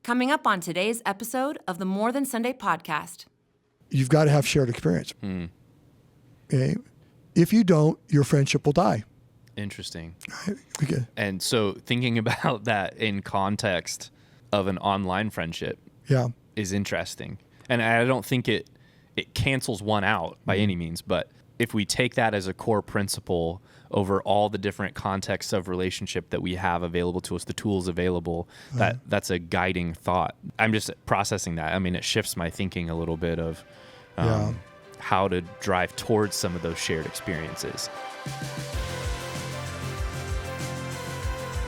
Coming up on today's episode of the More Than Sunday podcast. You've got to have shared experience. Okay? If you don't, your friendship will die. Interesting. Right? Okay. And so thinking about that in context of an online friendship is interesting. And I don't think it cancels one out by any means, but if we take that as a core principle over all the different contexts of relationship that we have available to us, the tools available, that's a guiding thought. I'm just processing that. I mean, it shifts my thinking a little bit of how to drive towards some of those shared experiences.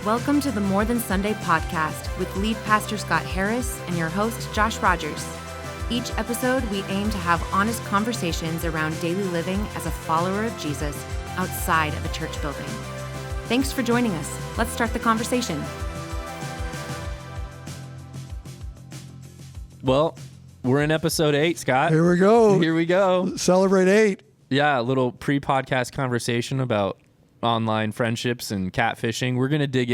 Welcome to the More Than Sunday podcast with lead pastor Scott Harris and your host Josh Rogers. Each episode, we aim to have honest conversations around daily living as a follower of Jesus outside of a church building. Thanks for joining us. Let's start the conversation. Well, we're in episode 8, Scott. Here we go. Here we go. Celebrate 8. Yeah, a little pre-podcast conversation about online friendships and catfishing. We're gonna dig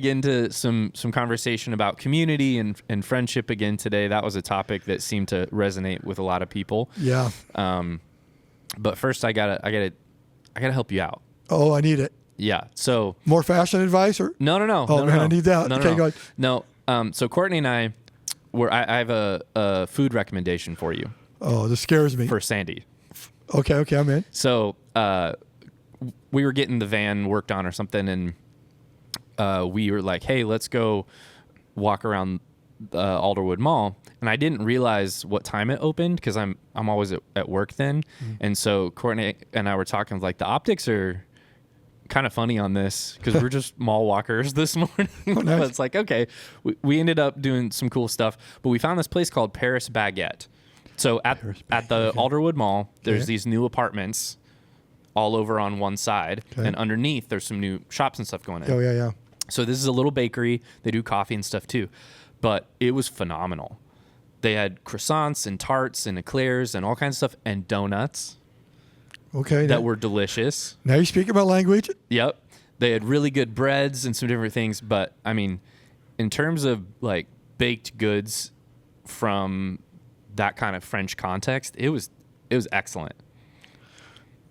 into some conversation about community and friendship again today. That was a topic that seemed to resonate with a lot of people. Yeah. But first, I gotta help you out. Oh, I need it. Yeah. So more fashion advice or no. Oh man, I need that. Okay, go ahead. No. So Courtney and I I have a food recommendation for you. Oh, this scares me. For Sandy. Okay, I'm in. So we were getting the van worked on or something, and we were like, hey, let's go walk around Alderwood Mall. And I didn't realize what time it opened because I'm always at work then. And so Courtney and I were talking, like, the optics are kind of funny on this because we're just mall walkers this morning. Oh, nice. But it's like, okay, we ended up doing some cool stuff, but we found this place called Paris Baguette. So at the Alderwood Mall, there's these new apartments all over on one side, and underneath there's some new shops and stuff going in. Oh, yeah. So this is a little bakery. They do coffee and stuff too, but it was phenomenal. They had croissants and tarts and eclairs and all kinds of stuff and donuts. Okay. That were delicious. Now you're speaking my language. Yep. They had really good breads and some different things, but I mean, in terms of like baked goods from that kind of French context, it was excellent.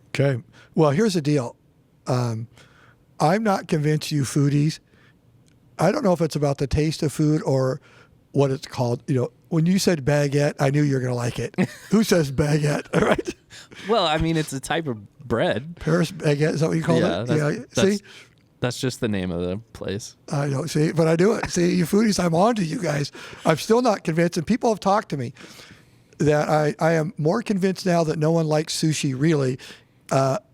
Okay. Well, here's the deal. I'm not convinced, you foodies. I don't know if it's about the taste of food or what it's called. You know, when you said baguette, I knew you were going to like it. Who says baguette? All right. Well, I mean, it's a type of bread. Paris baguette, is that what you call it? Yeah. See? That's just the name of the place. I know. See, but I do it. See, you foodies, I'm on to you guys. I'm still not convinced. And people have talked to me that I am more convinced now that no one likes sushi, really.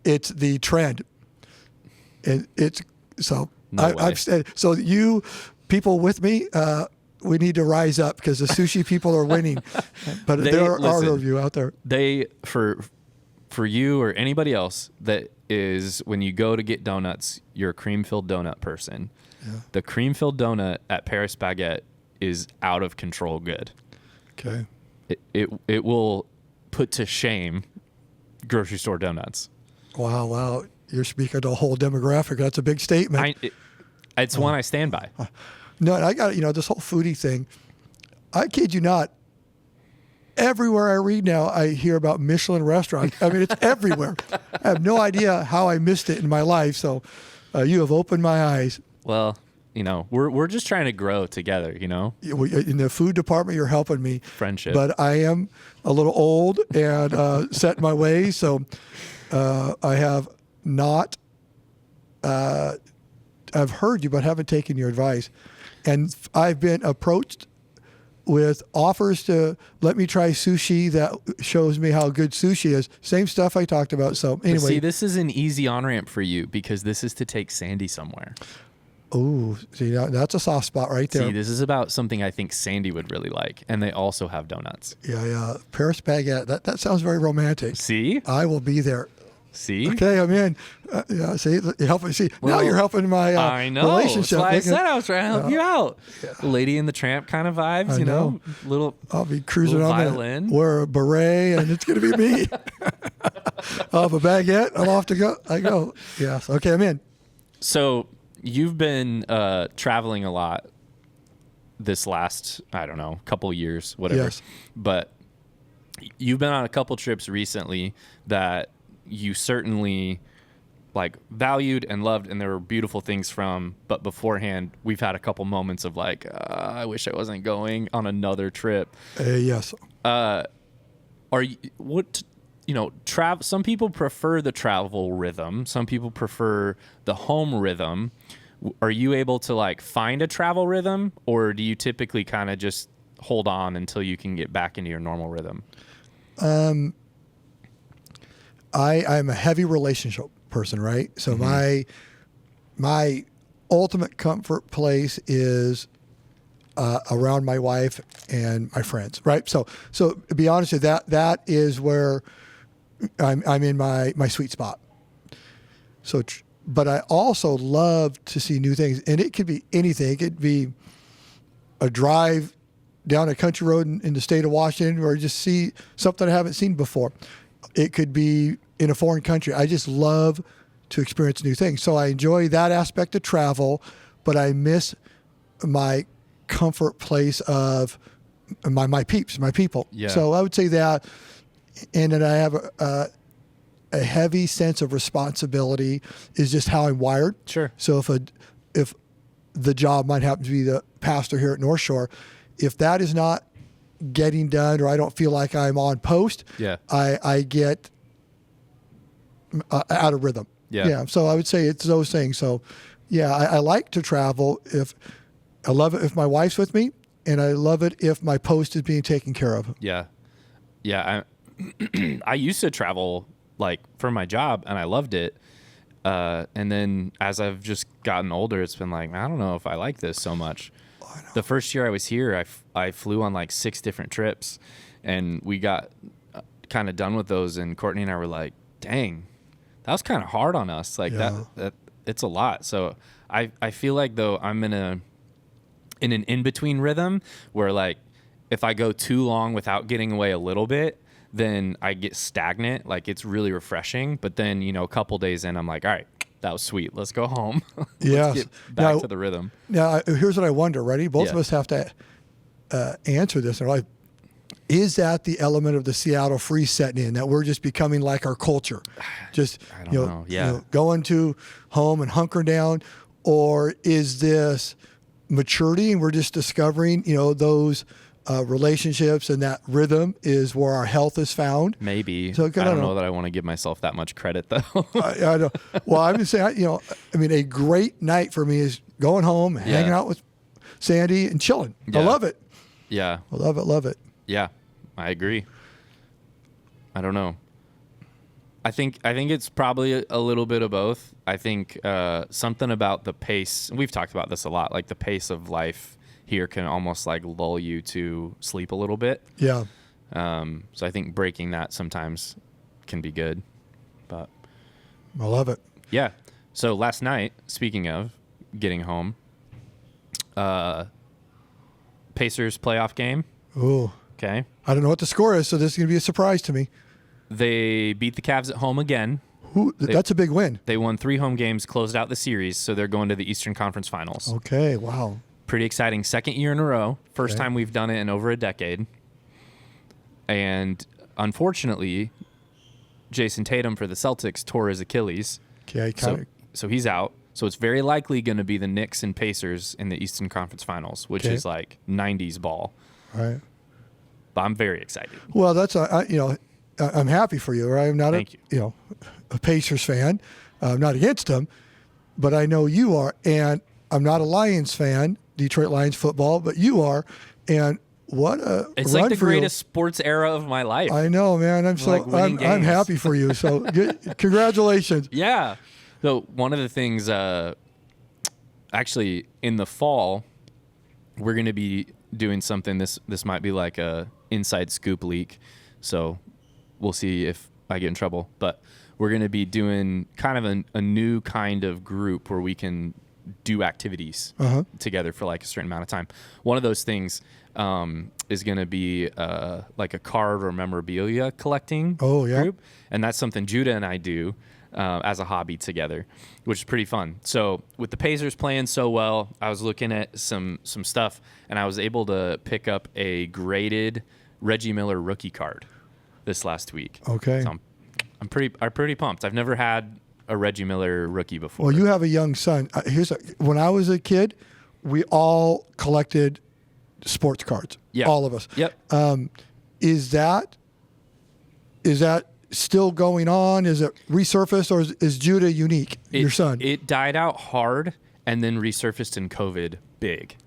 It's the trend. And it's so I've said, so you people with me, we need to rise up because the sushi people are winning. But there are of you out there. They, for you or anybody else that is, when you go to get donuts, you're a cream-filled donut person. Yeah. The cream-filled donut at Paris Baguette is out of control good. Okay. It will put to shame grocery store donuts. Wow. You're speaking to a whole demographic. That's a big statement. It's one I stand by. No, and I got, this whole foodie thing. I kid you not. Everywhere I read now, I hear about Michelin restaurants. I mean, it's everywhere. I have no idea how I missed it in my life. So you have opened my eyes. Well, we're just trying to grow together, In the food department, you're helping me. Friendship. But I am a little old and set in my ways. So I have not, I've heard you, but haven't taken your advice. And I've been approached with offers to let me try sushi that shows me how good sushi is. Same stuff I talked about. So anyway. But see, this is an easy on-ramp for you because this is to take Sandy somewhere. Oh, see, that's a soft spot right there. See, this is about something I think Sandy would really like, and they also have donuts. Yeah. Paris Baguette. That sounds very romantic. See? I will be there. See? Okay, I'm in. See, you're helping. See, well, now you're helping my I know. relationship. That's why I said I was trying to help you out. Yeah. Lady in the Tramp kind of vibes, I know. Little. I'll be cruising on violin. Wear a beret, and it's going to be me. I'll have a baguette. I'm off to go. I go. Yes. Okay, I'm in. So you've been traveling a lot this last, I don't know, couple years, whatever. Yes. But you've been on a couple trips recently that you certainly like valued and loved, and there were beautiful things from, but beforehand we've had a couple moments of like, I wish I wasn't going on another trip. Yes. Are you, some people prefer the travel rhythm. Some people prefer the home rhythm. Are you able to like find a travel rhythm, or do you typically kind of just hold on until you can get back into your normal rhythm? I'm a heavy relationship person, right? So my ultimate comfort place is around my wife and my friends, right? So to be honest with you, that is where I'm in my sweet spot. So, but I also love to see new things, and it could be anything. It could be a drive down a country road in the state of Washington, or just see something I haven't seen before. It could be in a foreign country. I just love to experience new things. So I enjoy that aspect of travel, but I miss my comfort place of my peeps, my people. Yeah. So I would say that, and then I have a heavy sense of responsibility is just how I'm wired. Sure. So if the job might happen to be the pastor here at Northshore, if that is not getting done, or I don't feel like I'm on post, I get out of rhythm. Yeah. So I would say it's those things. So yeah, I like to travel. I love it if my wife's with me, and I love it if my post is being taken care of. Yeah. I used to travel like for my job, and I loved it. And then as I've just gotten older, it's been like, I don't know if I like this so much. The first year I was here, I flew on like 6 different trips, and we got kind of done with those, and Courtney and I were like, dang, that was kind of hard on us. Like that it's a lot. So I feel like though I'm in an in-between rhythm where like if I go too long without getting away a little bit, then I get stagnant. Like it's really refreshing. But then, a couple days in, I'm like, all right, that was sweet. Let's go home. Let's get back to the rhythm. Now, here's what I wonder. Ready? Both of us have to answer this. Like, is that the element of the Seattle freeze setting in, that we're just becoming like our culture? Just, I don't know. Yeah. Going to home and hunkering down? Or is this maturity and we're just discovering, those relationships, and that rhythm is where our health is found? Maybe. So I don't know that I want to give myself that much credit, though. I know. Well, I'm just saying, a great night for me is going home, hanging out with Sandy and chilling. Yeah. I love it. Yeah. I love it. Yeah, I agree. I don't know. I think it's probably a little bit of both. I think something about the pace, we've talked about this a lot, like the pace of life here can almost like lull you to sleep a little bit. Yeah. So I think breaking that sometimes can be good. But I love it. Yeah. So last night, speaking of getting home, Pacers playoff game. Ooh. Okay. I don't know what the score is, so this is going to be a surprise to me. They beat the Cavs at home again. That's a big win. They won 3 home games, closed out the series, so they're going to the Eastern Conference Finals. Okay, wow. Pretty exciting. Second year in a row. First time we've done it in over a decade. And unfortunately, Jason Tatum for the Celtics tore his Achilles. Okay, so he's out. So it's very likely going to be the Knicks and Pacers in the Eastern Conference Finals, which is like 90s ball. All right. But I'm very excited. Well, that's I'm happy for you. Right? I'm not a Pacers fan. I'm not against them, but I know you are, and I'm not a Lions fan, Detroit Lions football, but you are, and what a it's run like the for greatest sports era of my life. I know, man. I'm happy for you. So congratulations. Yeah. So one of the things, actually in the fall, we're going to be doing something. This might be like a inside scoop leak, so we'll see if I get in trouble. But we're going to be doing kind of a new kind of group where we can do activities together for like a certain amount of time. One of those things is going to be like a card or memorabilia collecting group, and that's something Judah and I do. as a hobby together, which is pretty fun. So with the Pacers playing so well, I was looking at some stuff, and I was able to pick up a graded Reggie Miller rookie card this last week. Okay. So I'm pretty pumped. I've never had a Reggie Miller rookie before. Well, you have a young son. When I was a kid, we all collected sports cards. Yep. All of us. Yep. Is that still going on? Is it resurfaced, or is Judah unique, your son? It died out hard and then resurfaced in COVID big.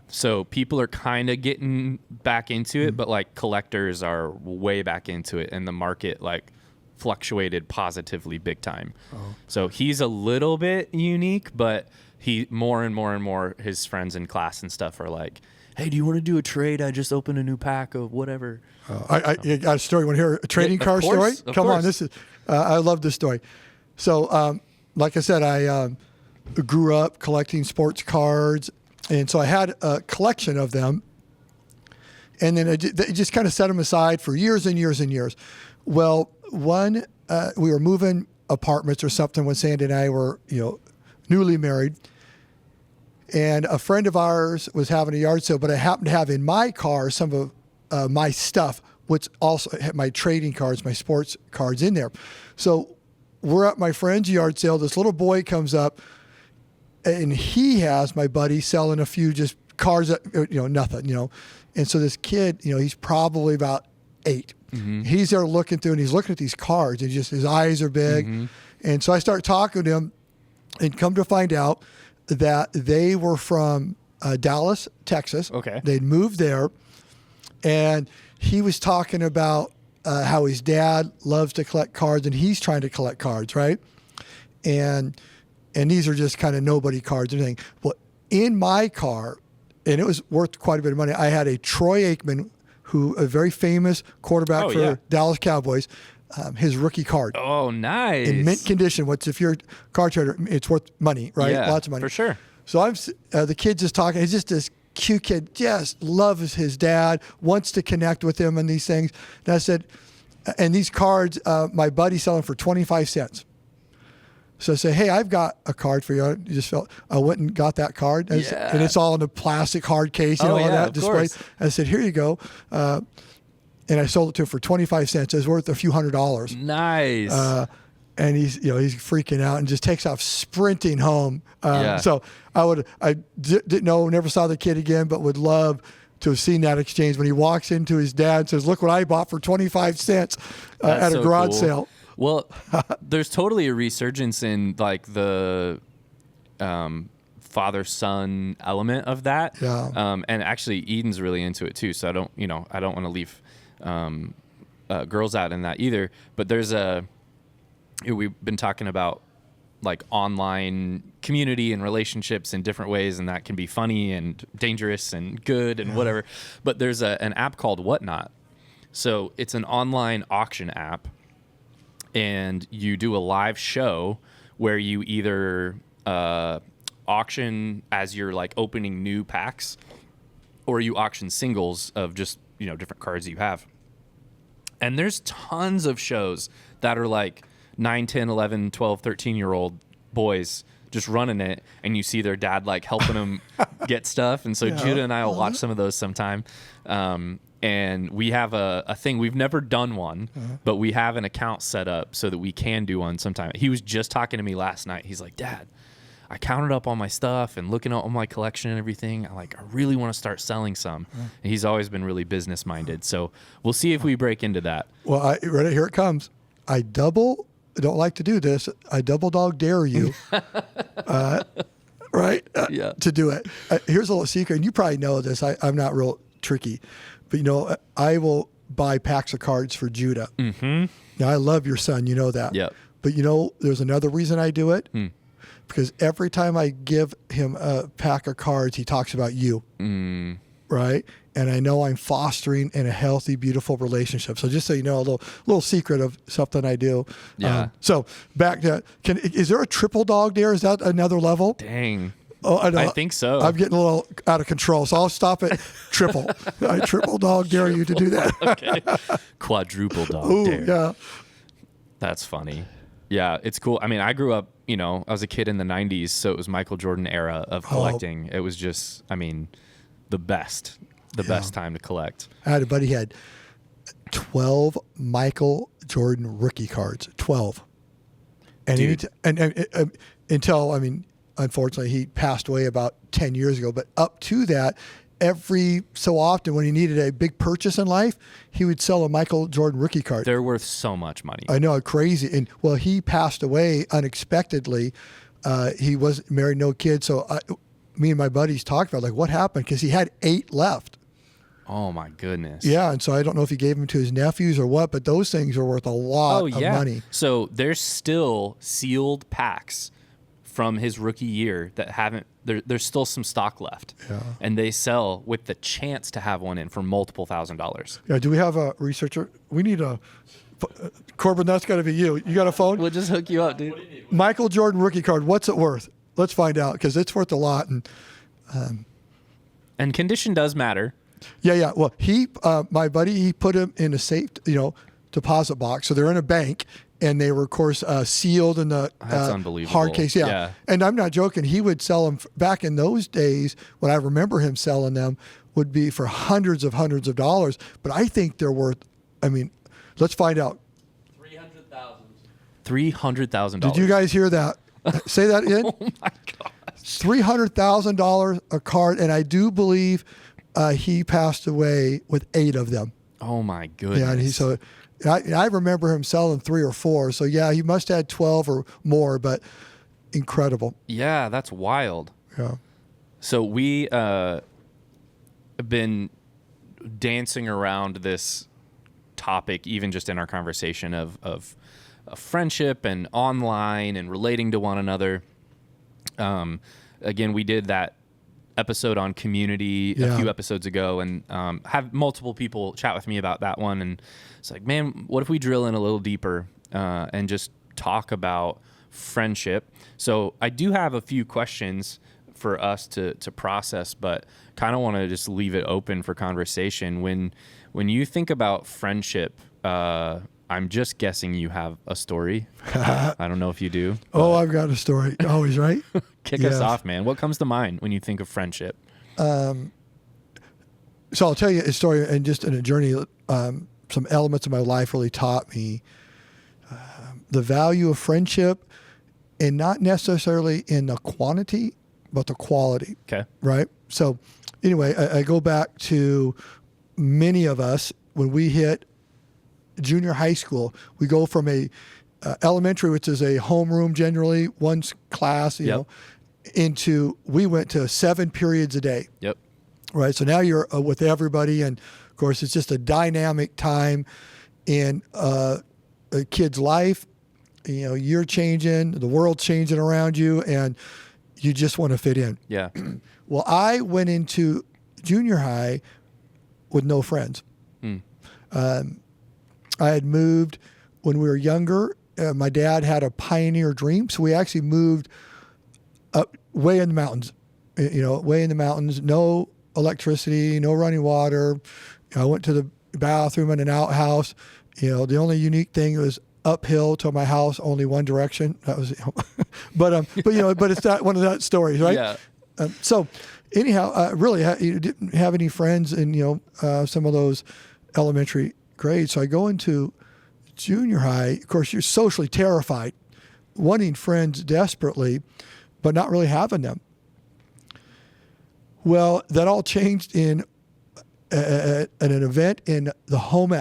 So people are kind of getting back into it, but like collectors are way back into it, and the market like fluctuated positively big time. Oh. So he's a little bit unique, but he more and more his friends in class and stuff are like, hey, do you want to do a trade? I just opened a new pack of whatever. I got a story. Want to hear a trading card story? Come on, this is. I love this story. So, like I said, I grew up collecting sports cards, and so I had a collection of them. And then I just kind of set them aside for years and years and years. Well, we were moving apartments or something when Sandy and I were, newly married. And a friend of ours was having a yard sale, but I happened to have in my car some of my stuff, which also had my trading cards, my sports cards in there. So we're at my friend's yard sale. This little boy comes up, and he has my buddy selling a few just cards that, nothing, And so this kid, he's probably about 8. Mm-hmm. He's there looking through, and he's looking at these cards, and just his eyes are big. Mm-hmm. And so I start talking to him, and come to find out that they were from Dallas, Texas. Okay. They'd moved there, and he was talking about how his dad loves to collect cards, and he's trying to collect cards, right? And these are just kind of nobody cards and everything. Well, in my car, and it was worth quite a bit of money, I had a Troy Aikman, a very famous quarterback for Dallas Cowboys, his rookie card. Oh, nice. In mint condition, which if you're a card trader, it's worth money, right? Yeah, lots of money. For sure. So the kid's just talking. He's just this cute kid, just loves his dad, wants to connect with him and these things. And I said, and these cards, my buddy's selling for 25 cents. So I say, hey, I've got a card for you. I went and got that card. And it's all in a plastic hard case, all that display. I said, here you go. And I sold it to him for 25 cents. It was worth a few $100s. Nice. And he's freaking out and just takes off sprinting home. So I didn't know, never saw the kid again, but would love to have seen that exchange when he walks into his dad and says, look what I bought for 25 cents at a garage sale. Well, there's totally a resurgence in like the father-son element of that. Yeah. And actually Eden's really into it too. So I don't want to leave girls out in that either. But we've been talking about like online community and relationships in different ways, and that can be funny and dangerous and good and whatever. But there's an app called Whatnot. So it's an online auction app, and you do a live show where you either auction as you're like opening new packs, or you auction singles of just, different cards you have. And there's tons of shows that are like 9, 10, 11, 12, 13-year-old boys just running it, and you see their dad like helping them get stuff. And so Judah and I will watch some of those sometime. And we have a thing. We've never done one, but we have an account set up so that we can do one sometime. He was just talking to me last night. He's like, Dad, I counted up all my stuff and looking at all my collection and everything. I really want to start selling some. And he's always been really business minded. So we'll see if we break into that. Well, ready? Here it comes. I don't like to do this. I double dog dare you, right? To do it. Here's a little secret, and you probably know this. I'm not real tricky, but I will buy packs of cards for Judah. Mm-hmm. Now, I love your son. You know that. Yep. But there's another reason I do it. Because every time I give him a pack of cards, he talks about you, right? And I know I'm fostering in a healthy, beautiful relationship. So just so you know, a little secret of something I do. Yeah. So back to, is there a triple dog dare? Is that another level? Dang. Oh, I think so. I'm getting a little out of control, so I'll stop at triple. I triple dog dare you to do that. Okay. Quadruple dog dare. Yeah. That's funny. Yeah, it's cool. I mean, I grew up, I was a kid in the 90s, so it was Michael Jordan era of collecting. It was just, the best time to collect. I had a buddy who had 12 Michael Jordan rookie cards, 12. And until, unfortunately, he passed away about 10 years ago. But up to that, every so often when he needed a big purchase in life, he would sell a Michael Jordan rookie card. They're worth so much money. I know, crazy. And he passed away unexpectedly. He was married, no kids. So me and my buddies talked about what happened, because he had 8 left. Oh my goodness. Yeah, and so I don't know if he gave them to his nephews or what, but those things are worth a lot of money. So there's still sealed packs from his rookie year that haven't. There's still some stock left, and they sell with the chance to have one in for multiple $1,000s. Yeah. Do we have a researcher? We need a Corbin. That's got to be you. You got a phone? We'll just hook you up, dude. Michael Jordan rookie card. What's it worth? Let's find out, because it's worth a lot. And condition does matter. Yeah. Well, my buddy, he put them in a safe, deposit box. So they're in a bank, and they were, of course, sealed in the That's unbelievable. hard case. Yeah. And I'm not joking. He would sell them back in those days. When I remember him selling them, would be for hundreds of dollars. But I think they're worth. Let's find out. $300,000. Did you guys hear that? Say that again. Oh my gosh. $300,000 a card, and I do believe he passed away with 8 of them. Oh my goodness. Yeah, and I remember him selling 3 or 4. So yeah, he must have had 12 or more, but incredible. Yeah, that's wild. Yeah. So we have been dancing around this topic, even just in our conversation of friendship and online and relating to one another. Again, we did that episode on community a few episodes ago, and have multiple people chat with me about that one. And it's like, man, what if we drill in a little deeper and just talk about friendship? So I do have a few questions for us to process, but kind of want to just leave it open for conversation. When you think about friendship, I'm just guessing you have a story. I don't know if you do. Oh, I've got a story. Always, right? Kick us off, man. What comes to mind when you think of friendship? So I'll tell you a story, and just in a journey, some elements of my life really taught me the value of friendship, and not necessarily in the quantity, but the quality. Okay. Right? So anyway, I go back to many of us when we hit junior high school. We go from a elementary, which is a homeroom generally, one class, you know, into, we went to 7 periods a day. Yep. Right. So now you're with everybody. And of course, it's just a dynamic time in a kid's life. You're changing, the world's changing around you, and you just want to fit in. Yeah. Well, I went into junior high with no friends. I had moved when we were younger. My dad had a pioneer dream, so we actually moved up way in the mountains. Way in the mountains, no electricity, no running water. I went to the bathroom in an outhouse. The only unique thing was uphill to my house, only one direction. That was, but it's not one of that stories, right? Yeah. So anyhow, really, you didn't have any friends in some of those elementary grades. So I go into junior high. Of course, you're socially terrified, wanting friends desperately, but not really having them. Well, that all changed in an event in the home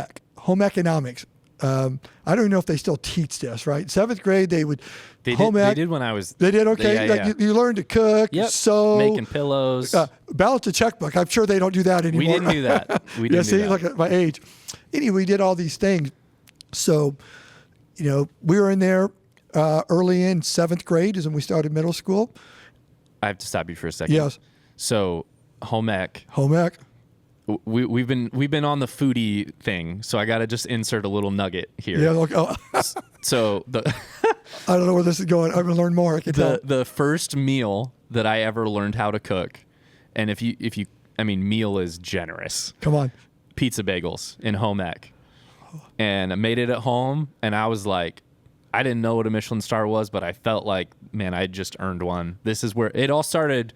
economics. I don't even know if they still teach this, right? 7th grade, they would They did when I was. They did, okay. Yeah. You learned to cook, sew, making pillows, balance a checkbook. I'm sure they don't do that anymore. We didn't do that. We didn't do that. Look at my age. Anyway, we did all these things. So, we were in there early in 7th grade is when we started middle school. I have to stop you for a second. Yes. So home ec. We've been on the foodie thing, so I got to just insert a little nugget here. Yeah. Look, So I don't know where this is going. I'm gonna learn more. I can tell. The first meal that I ever learned how to cook, and if you, meal is generous. Come on. Pizza bagels in home ec, and I made it at home, and I was like, I didn't know what a Michelin star was, but I felt like, man, I just earned one. This is where it all started.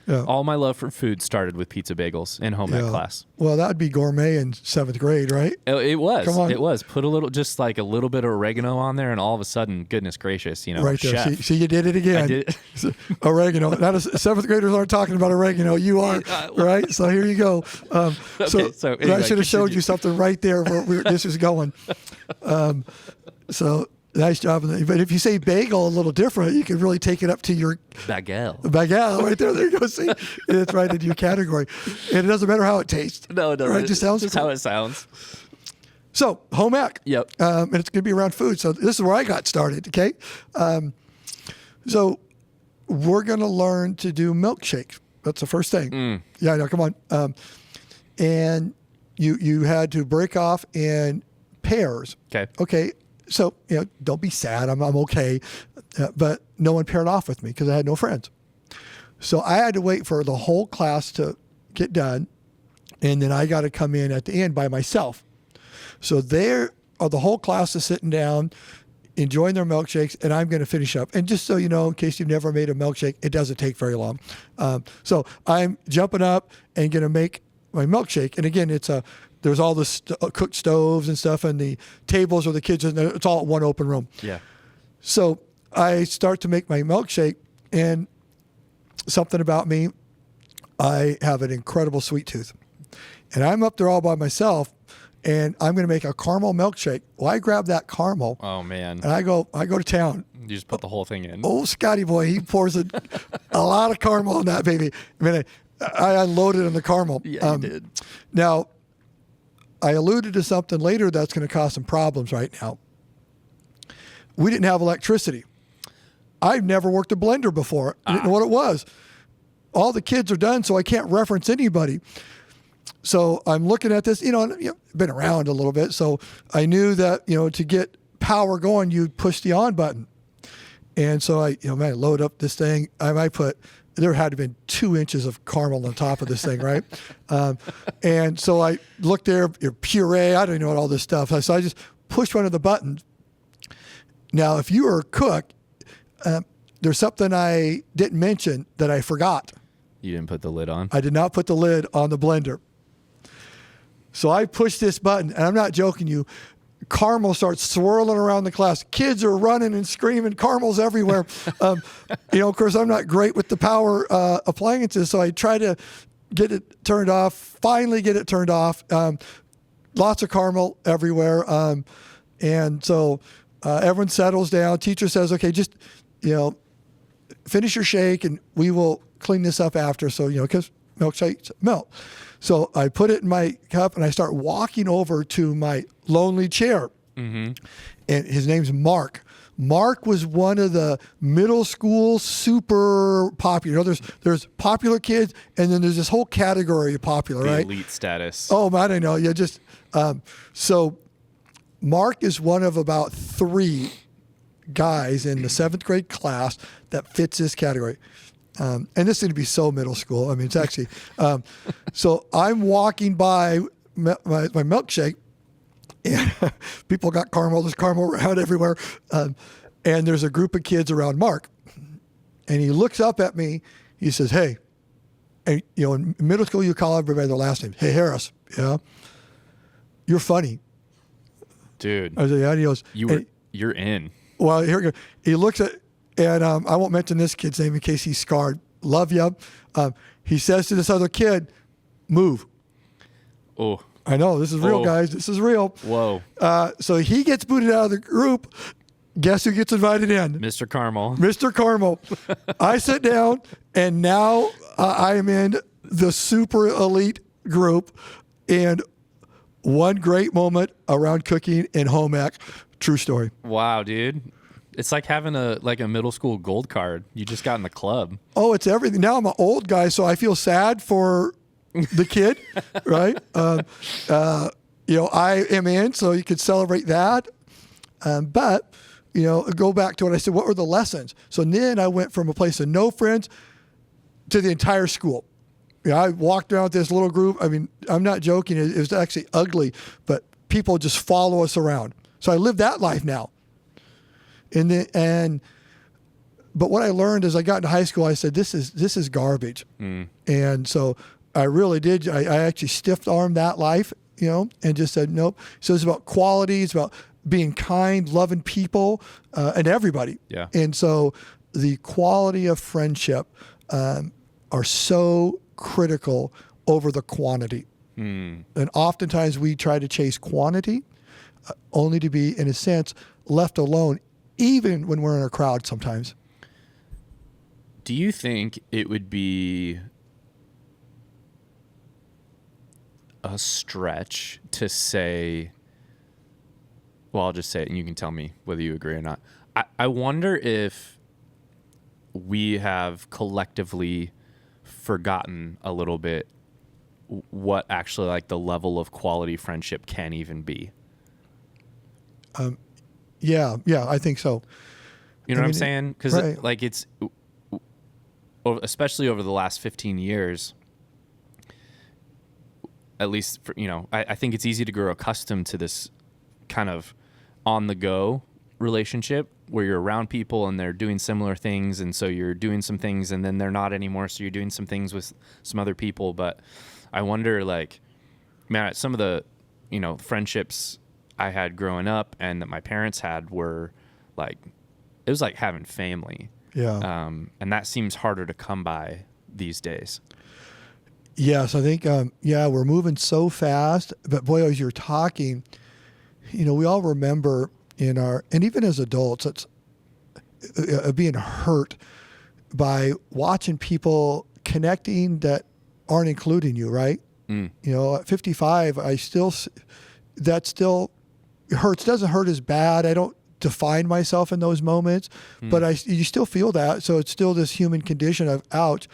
Yeah. All my love for food started with pizza bagels in home ec class. Well, that would be gourmet in 7th grade, right? It was. Come on. It was. Put a little, just like a little bit of oregano on there, and all of a sudden, goodness gracious, right there. Chef. See, you did it again. I did it. Oregano. Not 7th graders aren't talking about oregano. You are, right? So here you go. So anyway, I should have showed you something right there where this is going. So nice job. But if you say bagel a little different, you can really take it up to your bagel. Bagel, right there. There you go. See, it's right in your category, and it doesn't matter how it tastes. No, it doesn't. Right? It just sounds. Just cool. how it sounds. So home ec. Yep. And it's going to be around food. So this is where I got started. Okay. So we're going to learn to do milkshakes. That's the first thing. Yeah. No, come on. And you had to break off in pairs. Okay. Okay. So, don't be sad. I'm okay. But no one paired off with me because I had no friends. So I had to wait for the whole class to get done. And then I got to come in at the end by myself. So the whole class is sitting down, enjoying their milkshakes, and I'm going to finish up. And just so you know, in case you've never made a milkshake, it doesn't take very long. So I'm jumping up and going to make my milkshake. And again, there's all the cooked stoves and stuff, and the tables where the kids are. It's all at one open room. Yeah. So I start to make my milkshake, and something about me, I have an incredible sweet tooth. And I'm up there all by myself, and I'm going to make a caramel milkshake. Well, I grab that caramel. Oh, man. And I go to town. You just put the whole thing in. Oh, Scotty boy, he pours a lot of caramel on that baby. I mean, I unloaded on the caramel. Yeah, you did. Now, I alluded to something later that's going to cause some problems right now. We didn't have electricity. I've never worked a blender before. I didn't know what it was. All the kids are done, so I can't reference anybody. So I'm looking at this, been around a little bit. So I knew that, to get power going, you'd push the on button. And so I load up this thing. There had to have been 2 inches of caramel on top of this thing, right? And so I looked there, puree, I don't know all this stuff. So I just pushed one of the buttons. Now, if you were a cook, there's something I didn't mention that I forgot. You didn't put the lid on? I did not put the lid on the blender. So I pushed this button, and I'm not joking you, caramel starts swirling around the class. Kids are running and screaming, caramels everywhere. Of course, I'm not great with the power appliances, so I try to get it turned off, finally get it turned off. Lots of caramel everywhere. And so everyone settles down. Teacher says, okay, just, finish your shake, and we will clean this up after. So, because milkshakes melt. So I put it in my cup, and I start walking over to my lonely chair. Mm-hmm. And his name's Mark. Mark was one of the middle school super popular. There's popular kids, and then there's this whole category of popular, the right? Elite status. Oh, I don't know. Yeah, just so Mark is one of about 3 guys in the 7th grade class that fits this category. And this is going to be so middle school. I mean, it's actually, so I'm walking by my milkshake, and people got caramel. There's caramel around everywhere. And there's a group of kids around Mark. And he looks up at me. He says, hey, and, in middle school, you call everybody their last name. Hey, Harris, you're funny. Dude. I said, yeah. And he goes, you're in. Well, here we go. He looks at, and I won't mention this kid's name in case he's scarred. Love you. He says to this other kid, move. Oh. I know. This is real, guys. This is real. Whoa. So he gets booted out of the group. Guess who gets invited in? Mr. Carmel. Mr. Carmel. I sit down, and now I am in the super elite group. And one great moment around cooking in home ec. True story. Wow, dude. It's like having a middle school gold card. You just got in the club. Oh, it's everything. Now I'm an old guy, so I feel sad for the kid, right? I am in, so you could celebrate that. But, go back to what I said. What were the lessons? So then I went from a place of no friends to the entire school. I walked around with this little group. I mean, I'm not joking. It was actually ugly, but people just follow us around. So I live that life now. But what I learned as I got into high school, I said, this is garbage. And so I really did. I actually stiff-armed that life, and just said, nope. So it's about quality. It's about being kind, loving people, and everybody. Yeah. And so the quality of friendship are so critical over the quantity. And oftentimes we try to chase quantity only to be, in a sense, left alone, even when we're in a crowd sometimes. Do you think it would be a stretch to say, well, I'll just say it and you can tell me whether you agree or not. I wonder if we have collectively forgotten a little bit what actually like the level of quality friendship can even be. Yeah, I think so. You know what I'm saying? Because right. like it's, especially over the last 15 years, at least for, I think it's easy to grow accustomed to this kind of on the go relationship where you're around people and they're doing similar things. And so you're doing some things and then they're not anymore. So you're doing some things with some other people. But I wonder, like, man, some of the, friendships I had growing up and that my parents had were like, it was like having family. Yeah. And that seems harder to come by these days. Yes, I think, we're moving so fast. But boy, as you're talking, we all remember and even as adults, it's being hurt by watching people connecting that aren't including you, right? At 55, that still hurts. Doesn't hurt as bad. I don't define myself in those moments, but you still feel that. So it's still this human condition of ouch.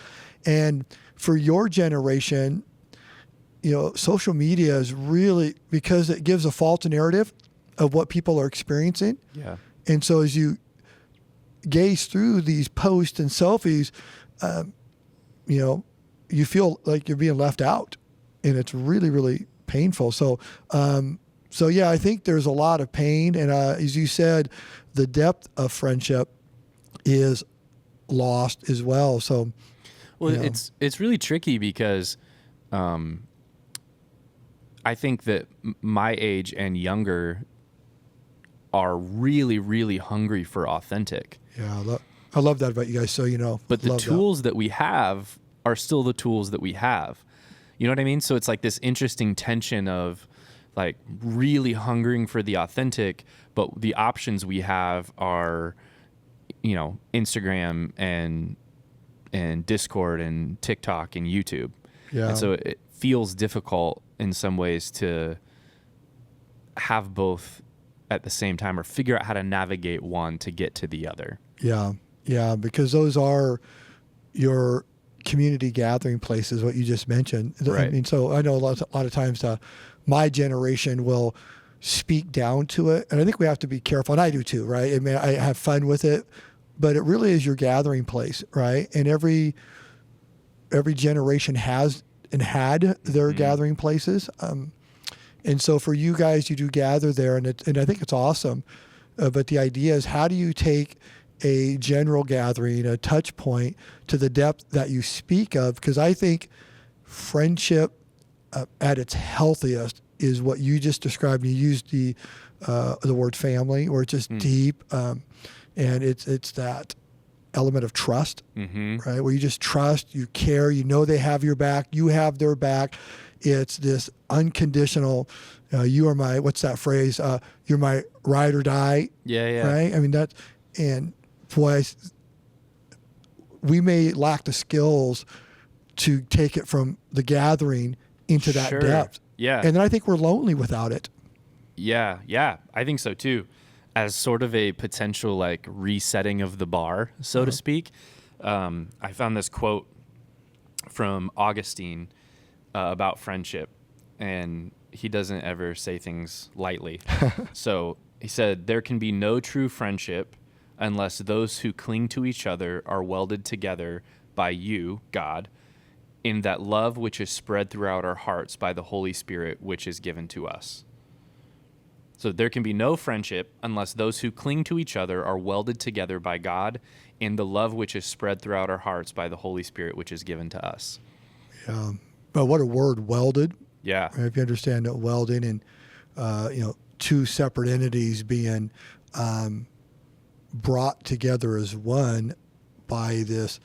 And for your generation, social media is really, because it gives a false narrative of what people are experiencing. Yeah. And so as you gaze through these posts and selfies, you feel like you're being left out, and it's really, really painful. So, yeah, I think there's a lot of pain. And as you said, the depth of friendship is lost as well. So, it's really tricky because I think that my age and younger are really, really hungry for authentic. Yeah, I love that about you guys. So, but the tools that we have are still the tools that we have. You know what I mean? So it's like this interesting tension of like really hungering for the authentic, but the options we have are, Instagram and Discord and TikTok and YouTube. Yeah. And so it feels difficult in some ways to have both at the same time or figure out how to navigate one to get to the other. Yeah, because those are your community gathering places, what you just mentioned. Right. I mean, so I know a lot of times my generation will speak down to it, and I think we have to be careful, and I do too, right? I mean, I have fun with it, but it really is your gathering place, right? And every generation has and had their gathering places. And so for you guys, you do gather there, and I think it's awesome. But the idea is, how do you take a general gathering, a touch point, to the depth that you speak of? Because I think friendship at its healthiest is what you just described. You used the word family, or it's just deep, and it's that element of trust, right? Where you just trust, you care, they have your back, you have their back. It's this unconditional, you are my, what's that phrase? You're my ride or die. Yeah. Right? I mean, and boy, we may lack the skills to take it from the gathering into that depth. Yeah. And then I think we're lonely without it. Yeah. I think so too. As sort of a potential like resetting of the bar, so to speak. I found this quote from Augustine about friendship, and he doesn't ever say things lightly. So he said, "There can be no true friendship unless those who cling to each other are welded together by you, God, in that love which is spread throughout our hearts by the Holy Spirit, which is given to us." So there can be no friendship unless those who cling to each other are welded together by God in the love which is spread throughout our hearts by the Holy Spirit, which is given to us. Yeah. But what a word, welded. Yeah. If you understand that welding and, two separate entities being brought together as one by this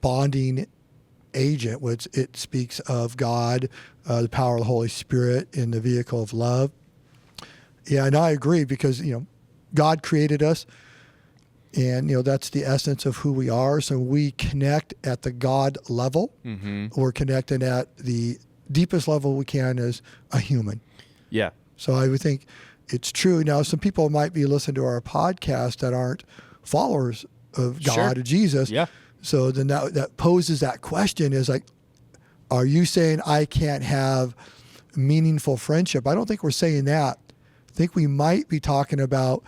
bonding agent, which it speaks of God, the power of the Holy Spirit in the vehicle of love. Yeah, and I agree because, God created us and, that's the essence of who we are. So we connect at the God level. Mm-hmm. We're connecting at the deepest level we can as a human. Yeah. So I would think it's true. Now, some people might be listening to our podcast that aren't followers of God or Jesus. Yeah. So then that poses that question is like, are you saying I can't have meaningful friendship? I don't think we're saying that. I think we might be talking about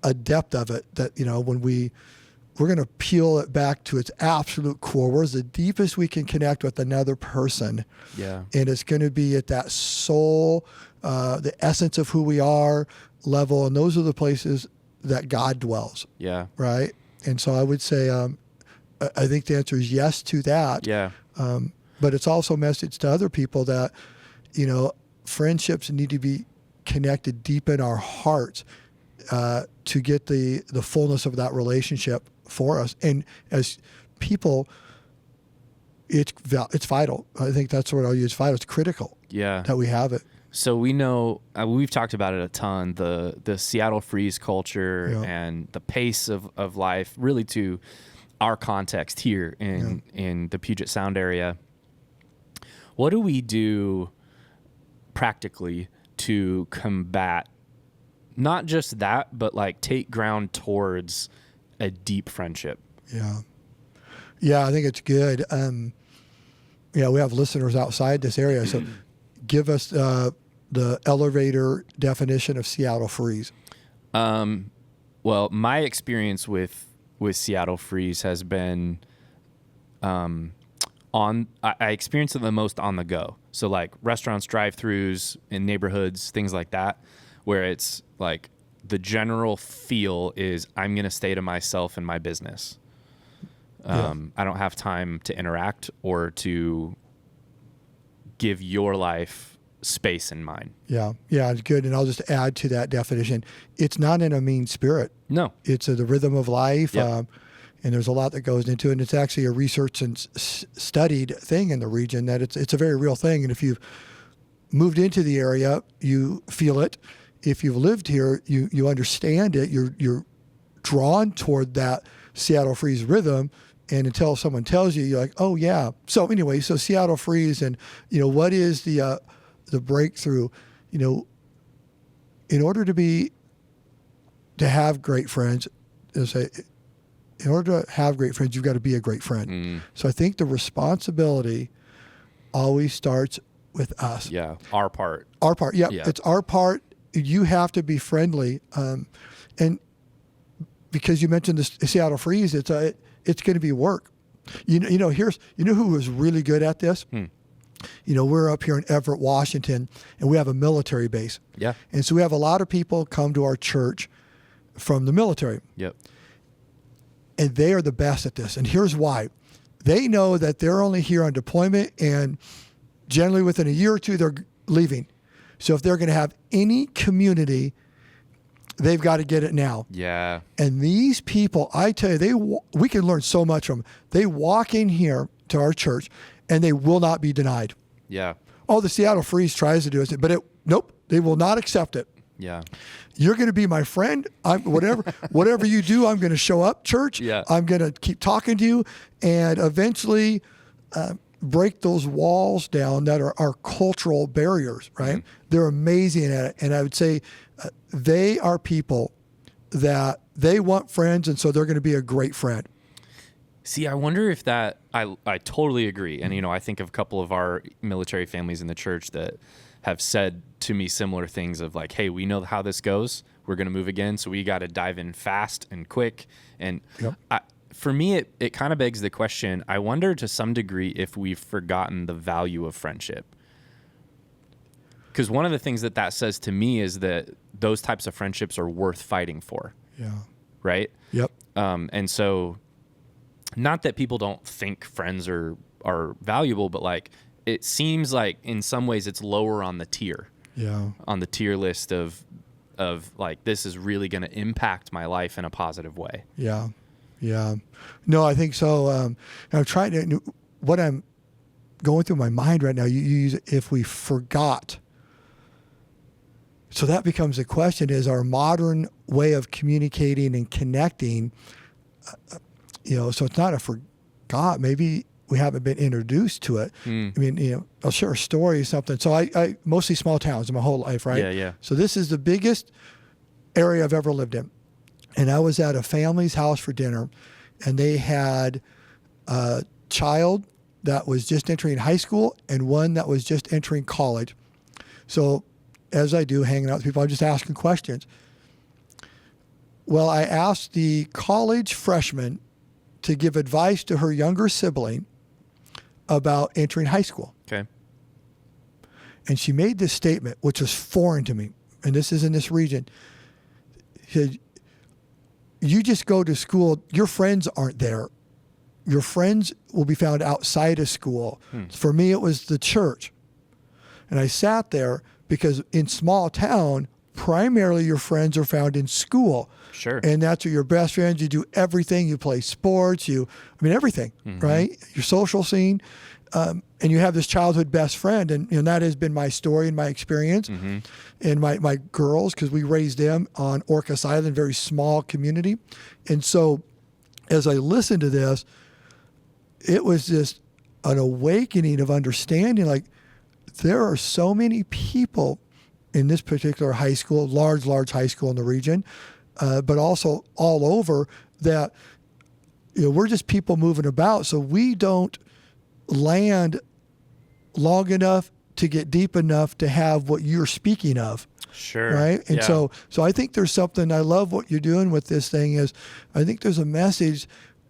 a depth of it that, when we're going to peel it back to its absolute core. Where's the deepest we can connect with another person? Yeah. And it's going to be at that soul, the essence of who we are level. And those are the places that God dwells. Yeah. Right. And so I would say, I think the answer is yes to that. Yeah. But it's also a message to other people that, friendships need to be connected deep in our hearts to get the fullness of that relationship for us. And as people, it's vital. I think that's what I'll use. Vital. It's critical. Yeah. That we have it. So we know, we've talked about it a ton, the Seattle freeze culture and the pace of life, really to our context here in the Puget Sound area. What do we do practically to combat not just that, but like take ground towards a deep friendship? Yeah, I think it's good. We have listeners outside this area, so give us the elevator definition of Seattle freeze. Well, my experience with Seattle freeze has been I experience it the most on the go. So like restaurants, drive-throughs in neighborhoods, things like that, where it's like the general feel is I'm going to stay to myself and my business. I don't have time to interact or to give your life space in mine. Yeah, it's good. And I'll just add to that definition. It's not in a mean spirit. No. It's the rhythm of life. Yep. And there's a lot that goes into it. And it's actually a researched and studied thing in the region that it's a very real thing. And if you've moved into the area, you feel it. If you've lived here, you understand it. You're drawn toward that Seattle freeze rhythm. And until someone tells you, you're like, oh yeah. So anyway, Seattle freeze and, what is the breakthrough, in order to have great friends, in order to have great friends, you've got to be a great friend. Mm. So I think the responsibility always starts with us. Yeah, our part. Our part, yeah. It's our part. You have to be friendly. And because you mentioned the Seattle freeze, it's going to be work. You know who was really good at this? We're up here in Everett, Washington, and we have a military base. Yeah. And so we have a lot of people come to our church from the military. Yep. And they are the best at this. And here's why. They know that they're only here on deployment, and generally within a year or two, they're leaving. So if they're going to have any community, they've got to get it now. Yeah. And these people, I tell you, we can learn so much from them. They walk in here to our church, and they will not be denied. Yeah. Oh, the Seattle freeze tries to do it, but nope, they will not accept it. Yeah. You're going to be my friend. Whatever you do, I'm going to show up, church. Yeah. I'm going to keep talking to you, and eventually break those walls down that are our cultural barriers, right? Mm-hmm. They're amazing at it. And I would say they are people that they want friends, and so they're going to be a great friend. See, I wonder if that, I totally agree. And, I think of a couple of our military families in the church that have said to me similar things of like, hey, we know how this goes. We're going to move again. So we got to dive in fast and quick. And for me, it kind of begs the question, I wonder to some degree if we've forgotten the value of friendship. Because one of the things that says to me is that those types of friendships are worth fighting for. Yeah. Right? Yep. And so, not that people don't think friends are valuable, but like, it seems like in some ways it's lower on the tier. Yeah. On the tier list of like, this is really going to impact my life in a positive way. Yeah. Yeah. No, I think so. I'm trying to, what I'm going through my mind right now, you use if we forgot. So that becomes the question, is our modern way of communicating and connecting, so it's not a forgot, maybe we haven't been introduced to it. I mean, I'll share a story or something. So I mostly small towns my whole life, right? Yeah. So this is the biggest area I've ever lived in. And I was at a family's house for dinner, and they had a child that was just entering high school and one that was just entering college. So as I do, hanging out with people, I'm just asking questions. Well, I asked the college freshman to give advice to her younger sibling about entering high school. Okay. And she made this statement, which was foreign to me, and this is in this region. She said, you just go to school, your friends aren't there. Your friends will be found outside of school. For me, it was the church. And I sat there because in small town, primarily your friends are found in school. Sure. And that's where your best friends, you do everything, you play sports, everything, right? Your social scene. And you have this childhood best friend. And that has been my story and my experience. And my girls, because we raised them on Orcas Island, very small community. And so as I listened to this, it was just an awakening of understanding, like there are so many people in this particular high school, large high school in the region, but also all over that, we're just people moving about. So we don't land long enough to get deep enough to have what you're speaking of. Sure. Right. And yeah. so I think there's something, I love what you're doing with this thing is I think there's a message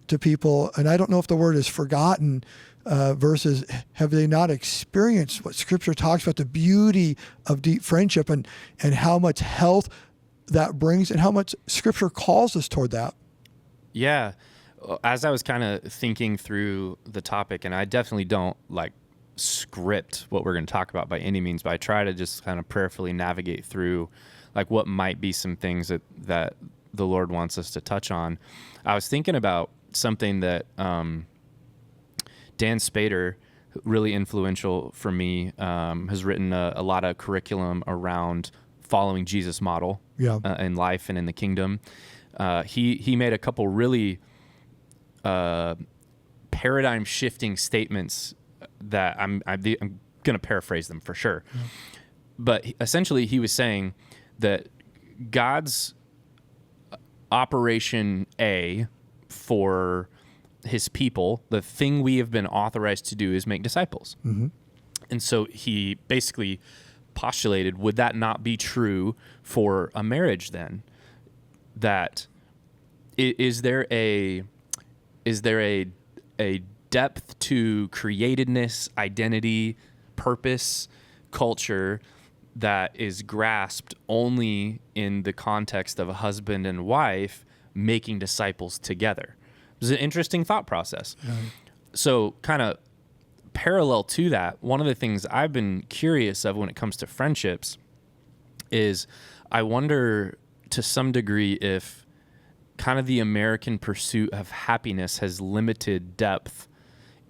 to people, and I don't know if the word is forgotten versus have they not experienced what Scripture talks about, the beauty of deep friendship and how much health that brings and how much Scripture calls us toward that. Yeah. As I was kind of thinking through the topic, and I definitely don't like script what we're going to talk about by any means, but I try to just kind of prayerfully navigate through like what might be some things that the Lord wants us to touch on. I was thinking about something that Dan Spader, really influential for me, has written a lot of curriculum around following Jesus' model in life and in the kingdom. He made a couple really paradigm shifting statements that I'm going to paraphrase them for sure. Yeah. But essentially he was saying that God's operation A for his people, the thing we have been authorized to do is make disciples. And so he basically postulated, would that not be true for a marriage then? That is there a depth to createdness, identity, purpose, culture that is grasped only in the context of a husband and wife making disciples together? It was an interesting thought process. Yeah. So kind of parallel to that, one of the things I've been curious of when it comes to friendships is I wonder to some degree if kind of the American pursuit of happiness has limited depth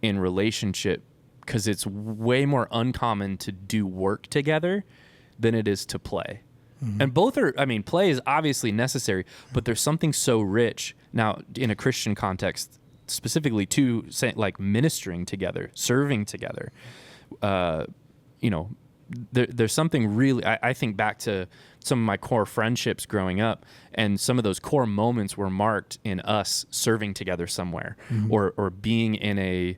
in relationship because it's way more uncommon to do work together than it is to play. And both are, play is obviously necessary, but there's something so rich now in a Christian context, specifically to say, like ministering together, serving together. There's something really, I think back to some of my core friendships growing up, and some of those core moments were marked in us serving together somewhere or being in a,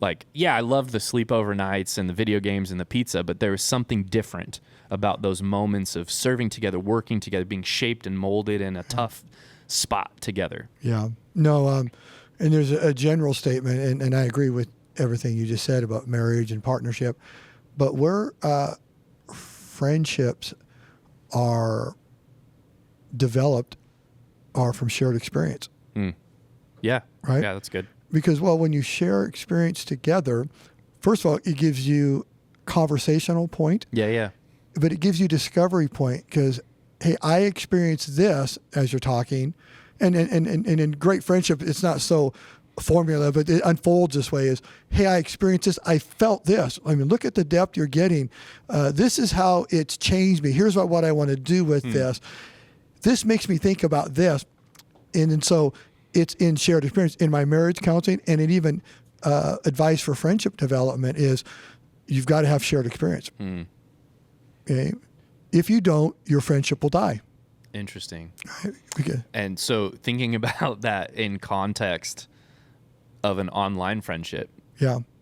I loved the sleepover nights and the video games and the pizza, but there was something different about those moments of serving together, working together, being shaped and molded in a tough spot together. Yeah. No, and there's a general statement, and I agree with everything you just said about marriage and partnership, but we're friendships are developed are from shared experience. Yeah. Right? Yeah, that's good. Because, well, when you share experience together, first of all, it gives you conversational point. Yeah. But it gives you discovery point because, hey, I experienced this as you're talking. And in great friendship, it's not so formula, but it unfolds this way is, hey, I experienced this. I felt this. I mean, look at the depth you're getting. This is how it's changed me. Here's what I want to do with this. This makes me think about this. And so it's in shared experience. In my marriage counseling and in even advice for friendship development is you've got to have shared experience. Okay? If you don't, your friendship will die. Interesting. Okay. And so thinking about that in context of an online friendship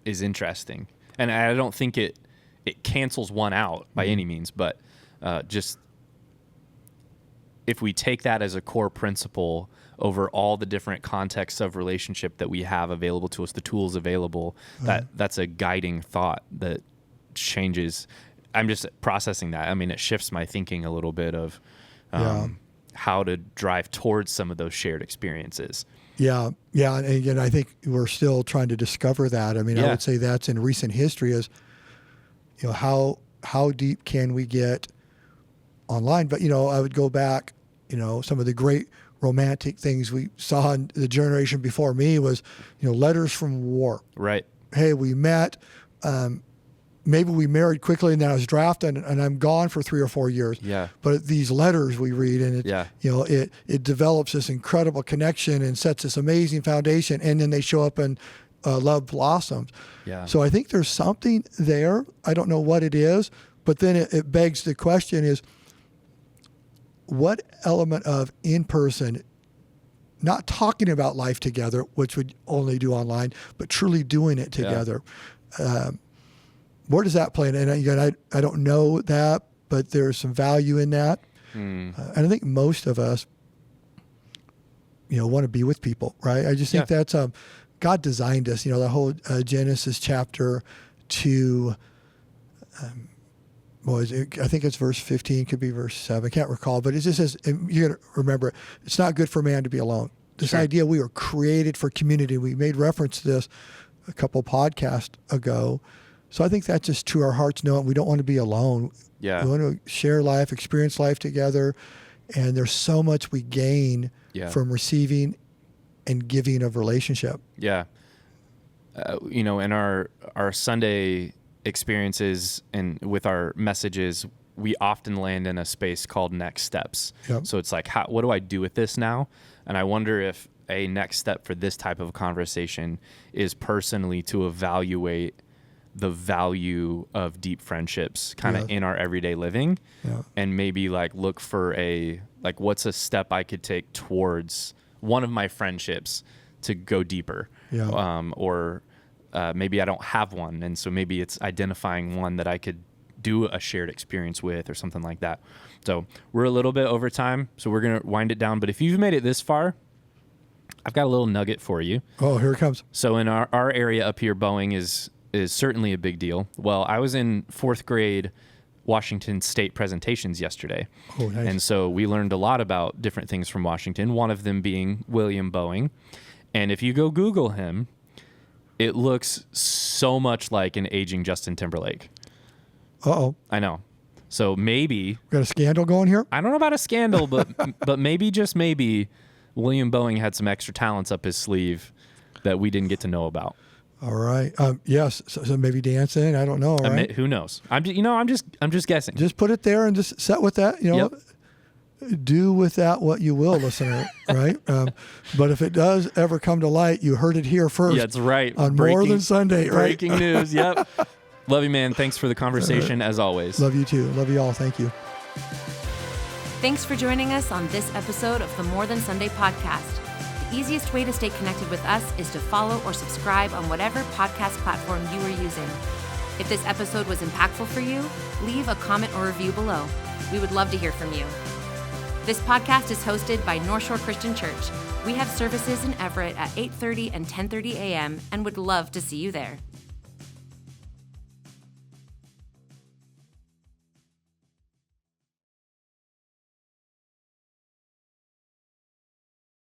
is interesting. And I don't think it cancels one out by any means, but just if we take that as a core principle over all the different contexts of relationship that we have available to us, the tools available, that's a guiding thought that changes. I'm just processing that. I mean, it shifts my thinking a little bit of how to drive towards some of those shared experiences. Yeah. And again, I think we're still trying to discover that. I mean, I would say that's in recent history is, how deep can we get online? But, I would go back, some of the great romantic things we saw in the generation before me was, letters from war. Right. Hey, we met, maybe we married quickly and then I was drafted and I'm gone for 3 or 4 years. Yeah. But these letters we read and it develops this incredible connection and sets this amazing foundation. And then they show up and love blossoms. Yeah. So I think there's something there. I don't know what it is, but then it begs the question is, what element of in-person, not talking about life together, which we only do online, but truly doing it together, where does that play in? And again, I don't know that, but there's some value in that. And I think most of us, want to be with people, right? I just think that's God designed us. The whole Genesis chapter 2. I think it's verse 15, could be verse 7. I can't recall, but it just says, and you got to remember, it's not good for man to be alone. This idea we were created for community. We made reference to this a couple podcasts ago. So I think that's just true. Our hearts know it. We don't want to be alone. Yeah. We want to share life, experience life together. And there's so much we gain from receiving and giving of relationship. Yeah. In our Sunday experiences and with our messages, we often land in a space called next steps. Yep. So it's like, what do I do with this now? And I wonder if a next step for this type of conversation is personally to evaluate the value of deep friendships kind of in our everyday living and maybe look for what's a step I could take towards one of my friendships to go deeper or maybe I don't have one. And so maybe it's identifying one that I could do a shared experience with or something like that. So we're a little bit over time, so we're going to wind it down. But if you've made it this far, I've got a little nugget for you. Oh, here it comes. So in our area up here, Boeing is certainly a big deal. Well, I was in 4th grade Washington State presentations yesterday. Oh, nice. And so we learned a lot about different things from Washington, one of them being William Boeing. And if you go Google him, it looks so much like an aging Justin Timberlake. Uh-oh. I know. So maybe... Got a scandal going here? I don't know about a scandal, but maybe, just maybe, William Boeing had some extra talents up his sleeve that we didn't get to know about. All right. Yes. So maybe dancing. I don't know. Right? Who knows? I'm just guessing. Just put it there and just set with that. Do with that what you will, listener. Right. But if it does ever come to light, you heard it here first. Yeah, that's right. On More Than Sunday. Right. Breaking news. Yep. Love you, man. Thanks for the conversation as always. Love you too. Love you all. Thank you. Thanks for joining us on this episode of the More Than Sunday podcast. The easiest way to stay connected with us is to follow or subscribe on whatever podcast platform you are using. If this episode was impactful for you, leave a comment or review below. We would love to hear from you. This podcast is hosted by Northshore Christian Church. We have services in Everett at 8:30 and 10:30 a.m. and would love to see you there.